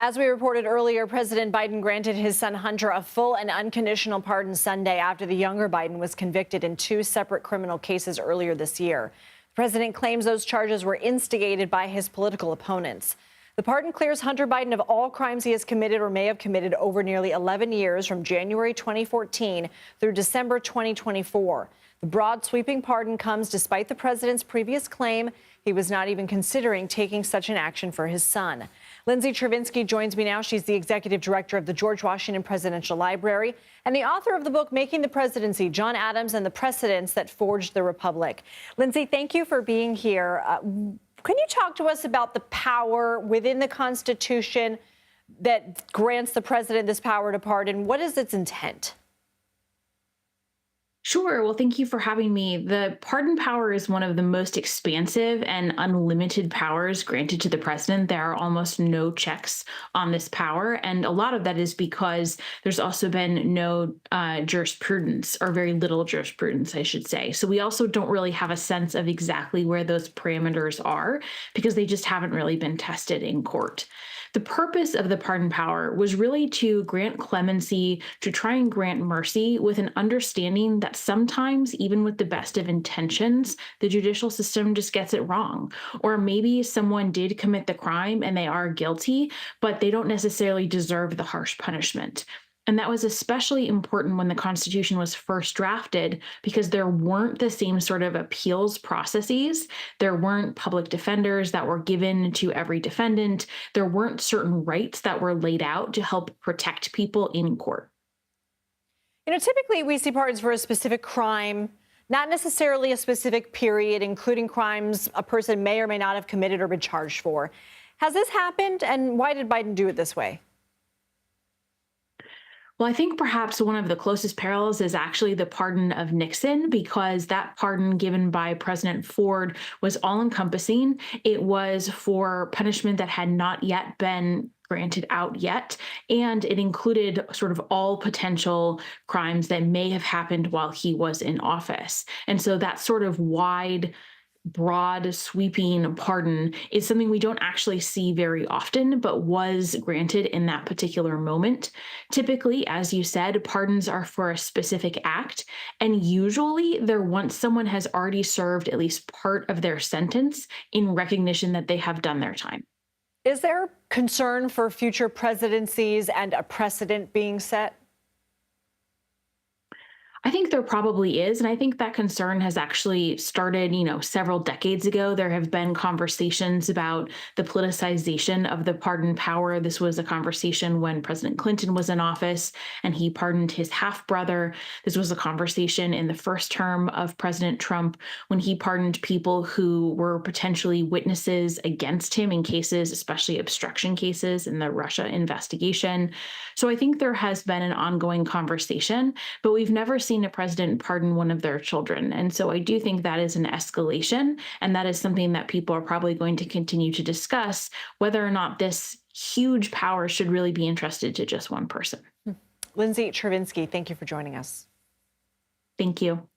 As we reported earlier, President Biden granted his son Hunter a full and unconditional pardon Sunday after the younger Biden was convicted in two separate criminal cases earlier this year. The president claims those charges were instigated by his political opponents. The pardon clears Hunter Biden of all crimes he has committed or may have committed over nearly 11 years from January 2014 through December 2024. The broad sweeping pardon comes despite the president's previous claim he was not even considering taking such an action for his son. Lindsay Chervinsky joins me now. She's the executive director of the George Washington Presidential Library and the author of the book, Making the Presidency, John Adams and the Precedents That Forged the Republic. Lindsay, thank you for being here. Can you talk to us about the power within the Constitution that grants the president this power to pardon? What is its intent? Sure. Well, thank you for having me. The pardon power is one of the most expansive and unlimited powers granted to the president. There are almost no checks on this power. And a lot of that is because there's also been no jurisprudence, or very little jurisprudence, I should say. So we also don't really have a sense of exactly where those parameters are because they just haven't really been tested in court. The purpose of the pardon power was really to grant clemency, to try and grant mercy with an understanding that sometimes, even with the best of intentions, the judicial system just gets it wrong. Or maybe someone did commit the crime and they are guilty, but they don't necessarily deserve the harsh punishment. And that was especially important when the Constitution was first drafted because there weren't the same sort of appeals processes. There weren't public defenders that were given to every defendant. There weren't certain rights that were laid out to help protect people in court. Typically we see pardons for a specific crime, not necessarily a specific period, including crimes a person may or may not have committed or been charged for. Has this happened, and why did Biden do it this way? Well, I think perhaps one of the closest parallels is actually the pardon of Nixon, because that pardon given by President Ford was all-encompassing. It was for punishment that had not yet been granted out yet, and it included sort of all potential crimes that may have happened while he was in office. And so that sort of wide, broad, sweeping pardon is something we don't actually see very often, but was granted in that particular moment. Typically, as you said, pardons are for a specific act, and usually they're once someone has already served at least part of their sentence in recognition that they have done their time. Is there concern for future presidencies and a precedent being set? I think there probably is. And I think that concern has actually started, several decades ago. There have been conversations about the politicization of the pardon power. This was a conversation when President Clinton was in office and he pardoned his half-brother. This was a conversation in the first term of President Trump when he pardoned people who were potentially witnesses against him in cases, especially obstruction cases in the Russia investigation. So I think there has been an ongoing conversation, but we've never seen a president pardon one of their children. And so I do think that is an escalation, and that is something that people are probably going to continue to discuss, whether or not this huge power should really be entrusted to just one person. Lindsay Chervinsky, thank you for joining us. Thank you.